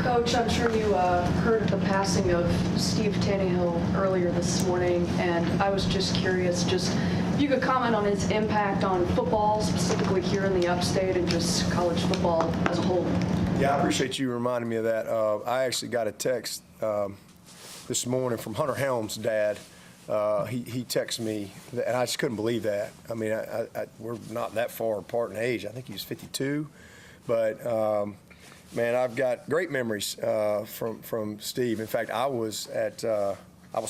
Coach, I'm sure you heard of the passing of Steve Taneyhill earlier this morning, and I was just curious, if you could comment on his impact on football, specifically here in the upstate, and just college football as a whole. Yeah, I appreciate you reminding me of that. I actually got a text this morning from Hunter Helms' dad. He texted me, and I just couldn't believe that. I mean, we're not that far apart in age. I think he was 52. But, man, I've got great memories from Steve. In fact, I was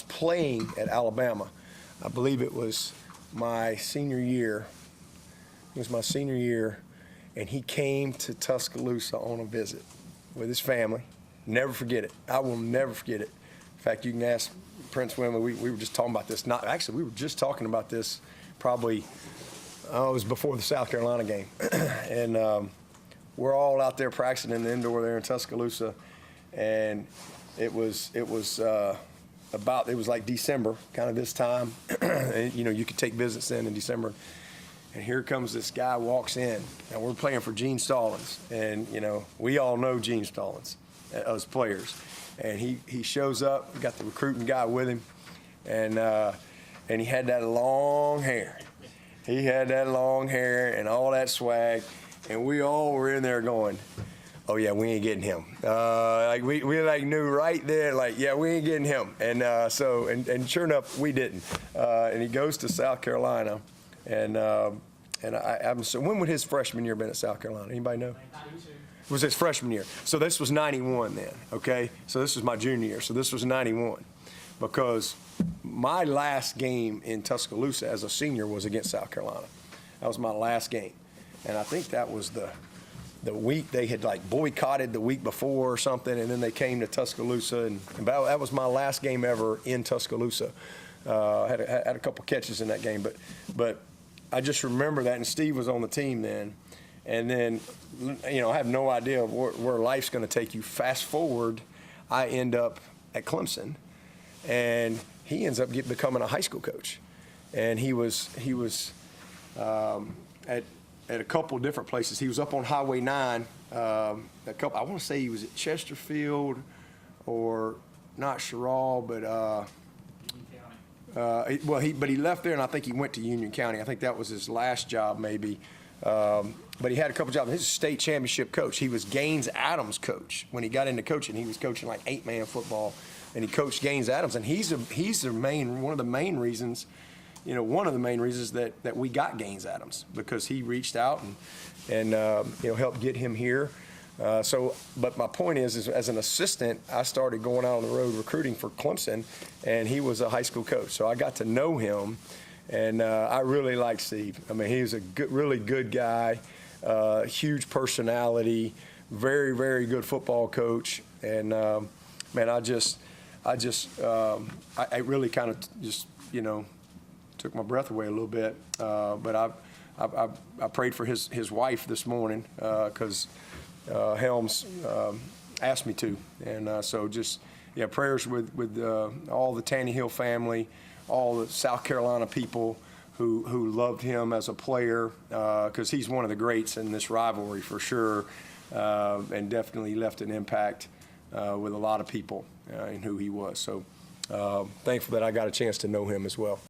playing at Alabama. I believe it was my senior year. It was my senior year, and he came to Tuscaloosa on a visit with his family. Never forget it. I will never forget it. In fact, you can ask Prince Wimley. We were just talking about this. We were just talking about this probably, it was before the South Carolina game. And we're all out there practicing in the indoor there in Tuscaloosa. And it was like December, kind of this time. And, you know, you could take visits in December. And here comes this guy, walks in, and we're playing for Gene Stallings. And, you know, we all know Gene Stallings as players. And he shows up, we got the recruiting guy with him, and he had that long hair. He had that long hair and all that swag, and we all were in there going, oh yeah, we ain't getting him. Like we like knew right there, like, yeah, we ain't getting him. And and sure enough, we didn't. And he goes to South Carolina, and so when would his freshman year been at South Carolina? Anybody know? It was his freshman year. So this was 91 then, okay? So this was my junior year. So this was 91, because my last game in Tuscaloosa as a senior was against South Carolina. That was my last game. And I think that was the week they had like boycotted the week before or something, and then they came to Tuscaloosa, and that was my last game ever in Tuscaloosa. Had a couple catches in that game, but I just remember that, and Steve was on the team then. And then, you know, I have no idea where life's going to take you. Fast forward, I end up at Clemson, and he ends up becoming a high school coach. And he was at a couple different places. He was up on Highway 9. I want to say he was at Chesterfield, or not Sherrall, but he left there, and I think he went to Union County. I think that was his last job, maybe. But he had a couple jobs. He's a state championship coach. He was Gaines Adams' coach when he got into coaching. He was coaching like 8-man football, and he coached Gaines Adams. And he's one of the main reasons, you know, that we got Gaines Adams, because he reached out and you know, helped get him here. But my point is as an assistant, I started going out on the road recruiting for Clemson, and he was a high school coach. So I got to know him. And I really like Steve. I mean, he's a really good guy, huge personality, very, very good football coach. And man, I really kind of just, you know, took my breath away a little bit. But I prayed for his wife this morning, because Helms asked me to. And so just, yeah, prayers with all the Taneyhill family, all the South Carolina people who loved him as a player, because he's one of the greats in this rivalry for sure, and definitely left an impact with a lot of people in who he was. So thankful that I got a chance to know him as well.